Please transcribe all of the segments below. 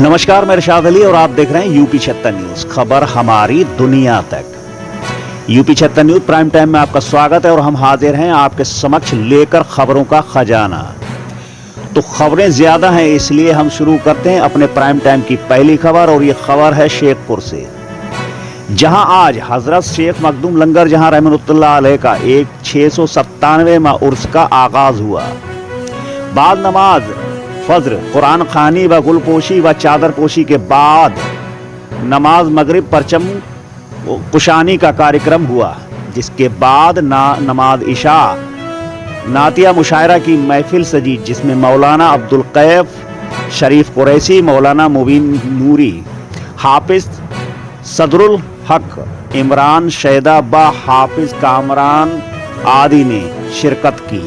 नमस्कार, मैं इरशाद अली और आप देख रहे हैं यूपी 76 न्यूज, खबर हमारी दुनिया तक। यूपी 76 न्यूज प्राइम टाइम में आपका स्वागत है और हम हाजिर हैं आपके समक्ष लेकर खबरों का खजाना। तो खबरें ज्यादा हैं, इसलिए हम शुरू करते हैं अपने प्राइम टाइम की पहली खबर, और ये खबर है शेखपुर से, जहां आज हजरत शेख मखदूम लंगर जहां रहमतुल्लाह अलैह का एक 697वां उर्स का आगाज हुआ। बाद नमाज फज्र, कुरान खानी व गुलपोशी व चादर पोशी के बाद नमाज मगरिब परचम कुशानी का कार्यक्रम हुआ, जिसके बाद नमाज इशा नातिया मुशायरा की महफिल सजी, जिसमें मौलाना अब्दुल कैफ शरीफ कुरैशी, मौलाना मुबीन नूरी, हाफिज सदरुल हक, इमरान शैदा व हाफिज कामरान आदि ने शिरकत की।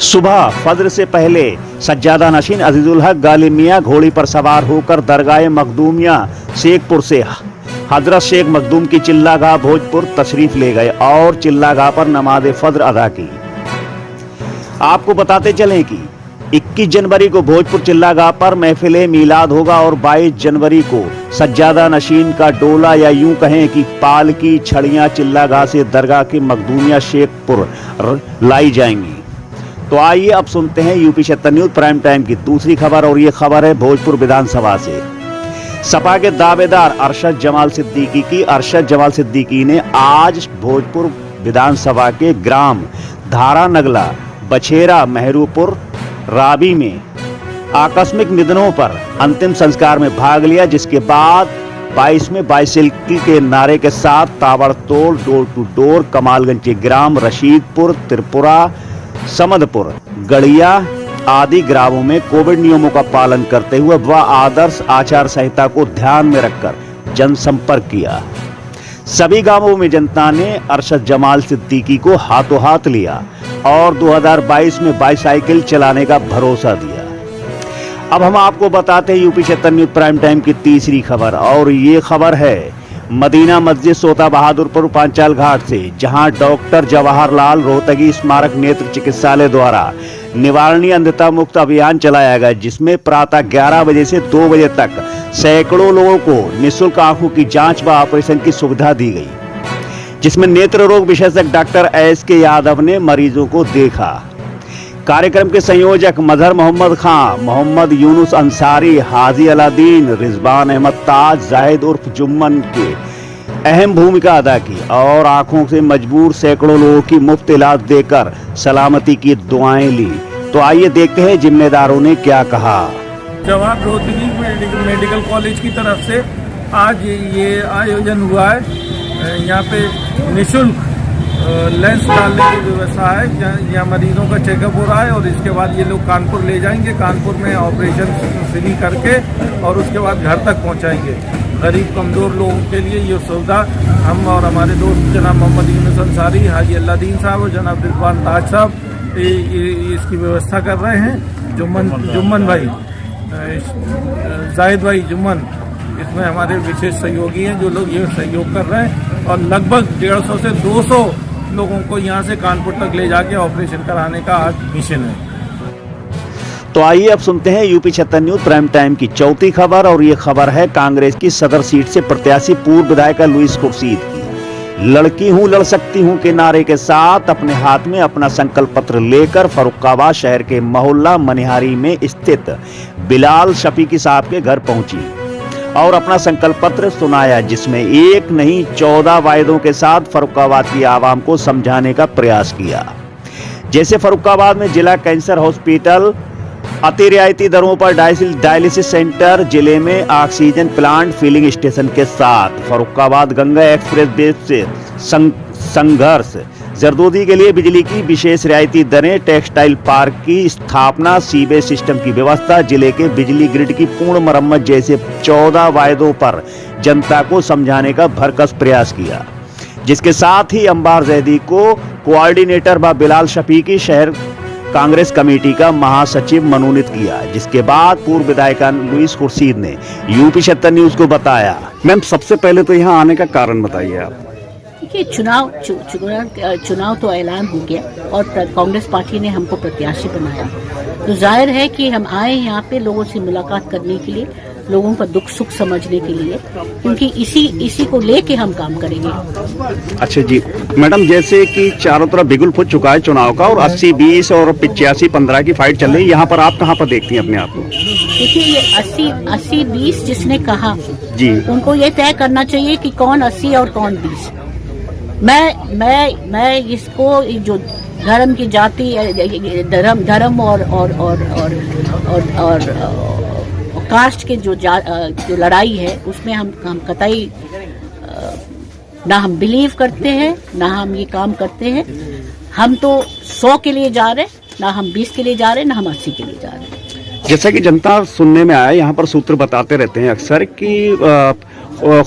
सुबह फज्र से पहले सज्जादा नशीन अजीजुल हक गालिब मियां घोड़ी पर सवार होकर दरगाह मखदूमिया शेखपुर से हजरत शेख मखदूम की चिल्लागाह भोजपुर तशरीफ ले गए और चिल्लागाह पर नमाज फज्र अदा की। आपको बताते चलें कि 21 जनवरी को भोजपुर चिल्लागाह पर महफिल मीलाद होगा और 22 जनवरी को सज्जादा नशीन का डोला या यूं कहें कि पालकी छड़ियां चिल्लागाह से दरगाह के मखदूमिया शेखपुर लाई जाएंगी। तो आइए अब सुनते हैं यूपी 76 न्यूज प्राइम टाइम की दूसरी खबर, और ये खबर है भोजपुर विधानसभा से। सपा के दावेदार अरशद जमाल सिद्दीकी की अरशद जमाल सिद्दीकी ने आज भोजपुर विधानसभा के ग्राम धारा नगला, बछेरा, मेहरूपुर, राबी में आकस्मिक निधनों पर अंतिम संस्कार में भाग लिया, जिसके बाद 22 में बाइसिकल के नारे के साथ ताबड़तोड़ डोर टू डोर कमालगंज के ग्राम रशीदपुर, त्रिपुरा, समदपुर, गड़िया आदि ग्रामों में कोविड नियमों का पालन करते हुए व आदर्श आचार संहिता को ध्यान में रखकर जनसंपर्क किया। सभी गांवों में जनता ने अरशद जमाल सिद्दीकी को हाथों हाथ लिया और 2022 में बाइसाइकिल चलाने का भरोसा दिया। अब हम आपको बताते हैं यूपी 76 न्यूज प्राइम टाइम की तीसरी खबर, और ये खबर है मदीना मस्जिद सोता बहादुरपुर पांचाल घाट से, जहां डॉक्टर जवाहरलाल रोहतगी स्मारक नेत्र चिकित्सालय द्वारा निवारणी अंधता मुक्त अभियान चलाया गया, जिसमें प्रातः 11 बजे से 2 बजे तक सैकड़ों लोगों को निःशुल्क आंखों की जांच व ऑपरेशन की सुविधा दी गई, जिसमें नेत्र रोग विशेषज्ञ डॉक्टर एस.के. यादव ने मरीजों को देखा। कार्यक्रम के संयोजक मजहर मोहम्मद खां, मोहम्मद यूनुस अंसारी, हाजी अलादीन, रिजवान अहमद ताज, जाहिद उर्फ जुम्मन के अहम भूमिका अदा की और आंखों से मजबूर सैकड़ों लोगों की मुफ्त इलाज देकर सलामती की दुआएं ली। तो आइए देखते हैं जिम्मेदारों ने क्या कहा। जवाहर रोहतगी मेडिकल कॉलेज की तरफ से आज ये आयोजन हुआ है। यहाँ पे निःशुल्क लेंस डालने की व्यवस्था है। यहाँ मरीजों का चेकअप हो रहा है और इसके बाद ये लोग कानपुर ले जाएंगे, कानपुर में ऑपरेशन फ्री करके और उसके बाद घर तक पहुँचाएंगे। गरीब कमज़ोर लोगों के लिए ये सुविधा हम और हमारे दोस्त जनाब मोहम्मद यूनुस अंसारी, हाजी अलादीन साहब और जनाब रिजवान ताज साहब इसकी व्यवस्था कर रहे हैं। जुम्मन भाई, जाहिद भाई जुम्मन इसमें हमारे विशेष सहयोगी हैं, जो लोग ये सहयोग कर रहे हैं और लगभग 150 से 200 लोगों को यहाँ से कानपुर तक ले जाके ऑपरेशन कराने का आज मिशन है। तो आइए अब सुनते हैं यूपी 76 न्यूज प्राइम टाइम की चौथी खबर, और ये खबर है कांग्रेस की सदर सीट से प्रत्याशी पूर्व विधायिका लुईस खुर्शीद की। लड़की हूं लड़ सकती हूं के नारे के साथ अपने हाथ में अपना संकल्प पत्र लेकर फर्रुखाबाद शहर के मोहल्ला मनिहारी में स्थित बिलाल शफीकी साहब के घर पहुंची और अपना संकल्प पत्र सुनाया, जिसमें एक नहीं 14 वायदों के साथ फर्रुखाबाद की आवाम को समझाने का प्रयास किया। जैसे फर्रुखाबाद में जिला कैंसर हॉस्पिटल, अति रियायती दरों पर डायलिसिस सेंटर, जिले में ऑक्सीजन प्लांट, फिलिंग स्टेशन के साथ फर्रुखाबाद गंगा एक्सप्रेस वे से संघर्ष, जरदोजी के लिए बिजली की विशेष रियायती दरें, टेक्सटाइल पार्क की स्थापना, सीवेज सिस्टम की व्यवस्था, जिले के बिजली ग्रिड की पूर्ण मरम्मत जैसे 14 वायदों पर जनता को समझाने का भरकस प्रयास किया, जिसके साथ ही अंबार जैदी को कोऑर्डिनेटर व बिलाल शफीकी शहर कांग्रेस कमेटी का महासचिव मनोनीत किया। जिसके बाद पूर्व विधायिका लुईस खुर्शीद ने यूपी 76 न्यूज को बताया। मैम, सबसे पहले तो यहाँ आने का कारण बताइए आप। देखिए, चुनाव तो ऐलान हो गया और कांग्रेस पार्टी ने हमको प्रत्याशी बनाया। तो जाहिर है कि हम आए यहाँ पे लोगों से मुलाकात करने के लिए, लोगों का दुख सुख समझने के लिए, क्योंकि इसी को लेके हम काम करेंगे। अच्छा जी मैडम, जैसे कि चारों तरफ बिगुल फूट चुका है चुनाव का और 80-20 और 85-15 की फाइट चल रही है, यहाँ पर आप कहाँ पर देखती हैं अपने आप को? देखिए ये 80-20 जिसने कहा जी, उनको ये तय करना चाहिए कि कौन 80 और कौन 20। मैं इसको जो धर्म की जाति धर्म और कास्ट के जो लड़ाई है उसमें हम कतई ना हम बिलीव करते हैं, ना हम ये काम करते हैं। हम तो 100 के लिए जा रहे, ना हम 20 के लिए जा रहे, ना हम 80 के लिए जा रहे। जैसा कि जनता सुनने में आया, यहाँ पर सूत्र बताते रहते हैं अक्सर कि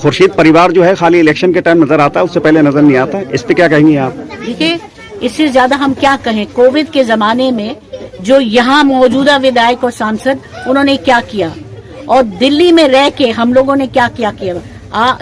खुर्शीद परिवार जो है खाली इलेक्शन के टाइम नजर आता है, उससे पहले नजर नहीं आता। इस पे क्या कहेंगे आप? देखिए इससे ज्यादा हम क्या कहें। कोविड के जमाने में जो यहाँ मौजूदा विधायक और सांसद उन्होंने क्या किया, और दिल्ली में रह के हम लोगों ने क्या किया।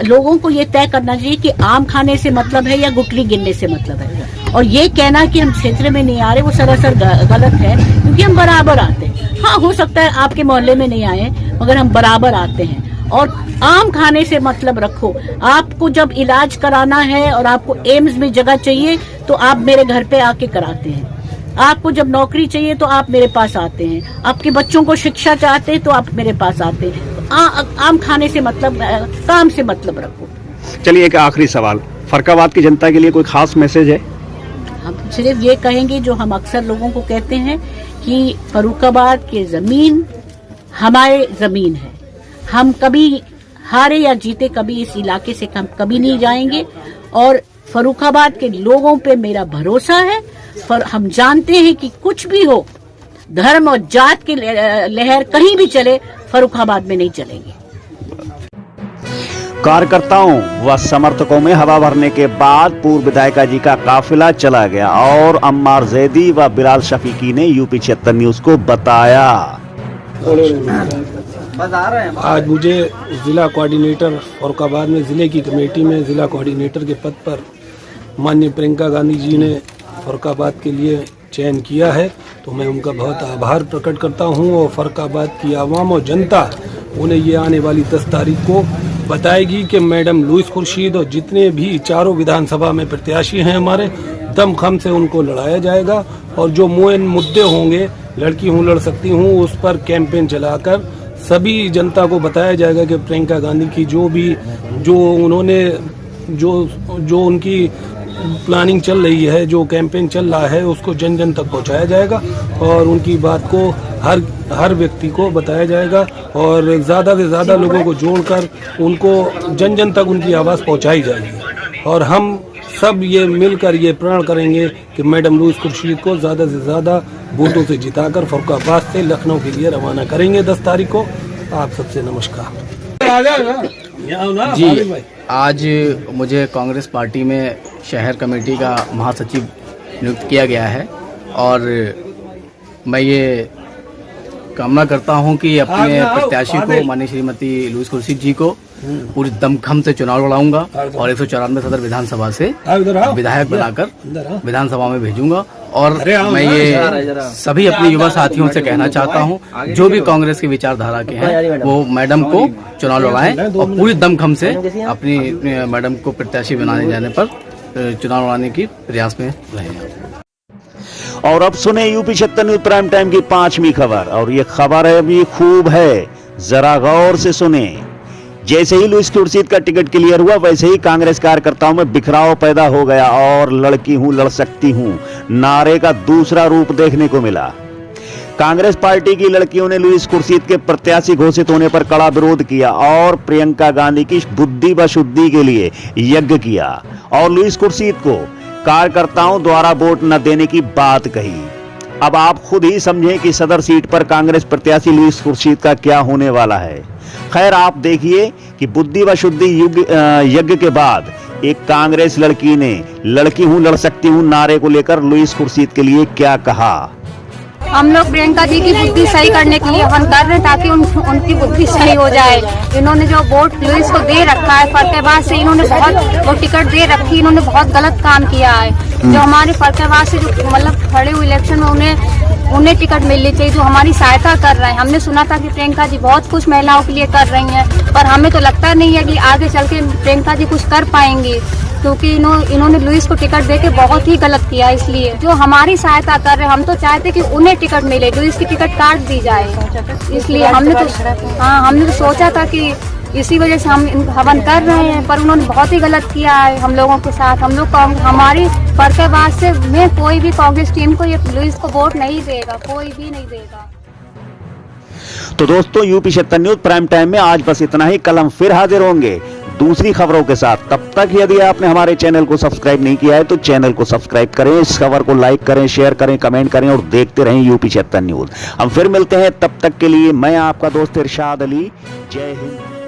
लोगों को ये तय करना चाहिए कि आम खाने से मतलब है या गुटली गिनने से मतलब है। और ये कहना कि हम क्षेत्र में नहीं आ रहे वो सरासर गलत है, क्योंकि हम बराबर आते हैं। हाँ, हो सकता है आपके मोहल्ले में नहीं आए, मगर हम बराबर आते हैं। और आम खाने से मतलब रखो। आपको जब इलाज कराना है और आपको एम्स में जगह चाहिए तो आप मेरे घर पे आके कराते हैं। आपको जब नौकरी चाहिए तो आप मेरे पास आते हैं। आपके बच्चों को शिक्षा चाहते हैं तो आप मेरे पास आते हैं। आम खाने से मतलब, काम से मतलब रखो। चलिए एक आखिरी सवाल, फर्रुखाबाद की जनता के लिए कोई खास मैसेज है? हम सिर्फ ये कहेंगे जो हम अक्सर लोगों को कहते हैं कि फर्रुखाबाद की जमीन हमारे जमीन है। हम कभी हारे या जीते, कभी इस इलाके से हम कभी नहीं जाएंगे। और फर्रुखाबाद के लोगों पे मेरा भरोसा है। हम जानते हैं कि कुछ भी हो, धर्म और जात की लहर कहीं भी चले, फर्रुखाबाद में नहीं चलेगी। कार्यकर्ताओं व समर्थकों में हवा भरने के बाद पूर्व विधायिका जी का काफिला चला गया और अम्मार जैदी व बिलाल शफीकी ने यूपी 76 न्यूज को बताया। आज मुझे जिला कोऑर्डिनेटर फर्रुखाबाद में जिले की कमेटी में जिला कोऑर्डिनेटर के पद पर माननीय प्रियंका गांधी जी ने फर्रुखाबाद के लिए चयन किया है, तो मैं उनका बहुत आभार प्रकट करता हूं। और फर्रुखाबाद की आवाम और जनता उन्हें ये आने वाली 10 तारीख को बताएगी कि मैडम लुईस खुर्शीद और जितने भी चारों विधानसभा में प्रत्याशी हैं हमारे, दमखम से उनको लड़ाया जाएगा। और जो मुद्दे होंगे, लड़की हूँ लड़ सकती हूँ, उस पर कैंपेन चलाकर सभी जनता को बताया जाएगा कि प्रियंका गांधी की जो उनकी प्लानिंग चल रही है, जो कैंपेन चल रहा है, उसको जन जन तक पहुंचाया जाएगा और उनकी बात को हर व्यक्ति को बताया जाएगा और ज़्यादा से ज़्यादा लोगों को जोड़कर उनको जन जन तक उनकी आवाज़ पहुंचाई जाएगी। और हम सब ये मिलकर ये प्रण करेंगे कि मैडम लुईस खुर्शीद को ज़्यादा से ज़्यादा वोटों से जिताकर फर्रुखाबाद से लखनऊ के लिए रवाना करेंगे 10 तारीख को। आप सबसे नमस्कार। जी, आज मुझे कांग्रेस पार्टी में शहर कमेटी का महासचिव नियुक्त किया गया है और मैं ये कामना करता हूं कि अपने प्रत्याशी को माननीय श्रीमती लुईस खुर्शीद जी को पूरी दमखम से चुनाव लड़ाऊंगा और 194 सदर विधानसभा से विधायक बनाकर विधानसभा में भेजूंगा। और मैं ये सभी अपने युवा साथियों से कहना चाहता हूं, जो भी कांग्रेस की विचारधारा के हैं वो मैडम को चुनाव लड़ाएं और पूरी दमखम से अपनी मैडम को प्रत्याशी बनाने जाने पर चुनाव लड़ाने की प्रयास में रहें। और अब सुने यूपी 76 न्यूज प्राइम टाइम की 5वीं खबर, और ये खबर भी खूब है, जरा गौर से सुने। जैसे ही लुईस खुर्शीद का टिकट क्लियर हुआ, वैसे ही कांग्रेस कार्यकर्ताओं में बिखराव पैदा हो गया और लड़की हूं लड़ सकती हूं नारे का दूसरा रूप देखने को मिला। कांग्रेस पार्टी की लड़कियों ने लुईस खुर्शीद के प्रत्याशी घोषित होने पर कड़ा विरोध किया और प्रियंका गांधी की बुद्धि व शुद्धि के लिए यज्ञ किया और लुईस खुर्शीद को कार्यकर्ताओं द्वारा वोट न देने की बात कही। अब आप खुद ही समझें कि सदर सीट पर कांग्रेस प्रत्याशी लुईस खुर्शीद का क्या होने वाला है। खैर, आप देखिए कि बुद्धि व शुद्धि यज्ञ के बाद एक कांग्रेस लड़की ने लड़की हूं लड़ सकती हूं नारे को लेकर लुईस खुर्शीद के लिए क्या कहा। हम लोग प्रियंका जी की बुद्धि सही करने के लिए हवन कर रहे हैं ताकि उनकी बुद्धि सही हो जाए। इन्होंने जो वोट लुईस को दे रखा है, फर्रुखाबाद से इन्होंने वो टिकट दे रखी, इन्होंने बहुत गलत काम किया है। जो हमारे फर्रुखाबाद से जो मतलब खड़े हुए इलेक्शन में उन्हें उन्हें टिकट मिलनी चाहिए जो हमारी सहायता कर रहे हैं। हमने सुना था कि प्रियंका जी बहुत कुछ महिलाओं के लिए कर रही हैं, पर हमें तो लगता नहीं है कि आगे चल के प्रियंका जी कुछ कर पाएंगी, क्योंकि इन्होंने लुइस को टिकट देके बहुत ही गलत किया। इसलिए जो हमारी सहायता कर रहे हैं, हम तो चाहते कि उन्हें टिकट मिले, लुइस की टिकट काट दी जाए। इसलिए हमने तो सोचा था कि इसी वजह से हम हवन कर रहे हैं, पर उन्होंने बहुत ही गलत किया है हम लोगों के साथ। हम लोग हमारी फरकेबाज से में कोई भी कांग्रेस टीम को ये लुइस को वोट नहीं देगा, कोई भी नहीं देगा। तो दोस्तों, यूपी 76 न्यूज प्राइम टाइम में आज बस इतना ही। कल हम फिर हाजिर होंगे दूसरी खबरों के साथ। तब तक यदि आपने हमारे चैनल को सब्सक्राइब नहीं किया है तो चैनल को सब्सक्राइब करें, इस खबर को लाइक करें, शेयर करें, कमेंट करें और देखते रहें यूपी 76 न्यूज। हम फिर मिलते हैं, तब तक के लिए मैं आपका दोस्त इरशाद अली। जय हिंद।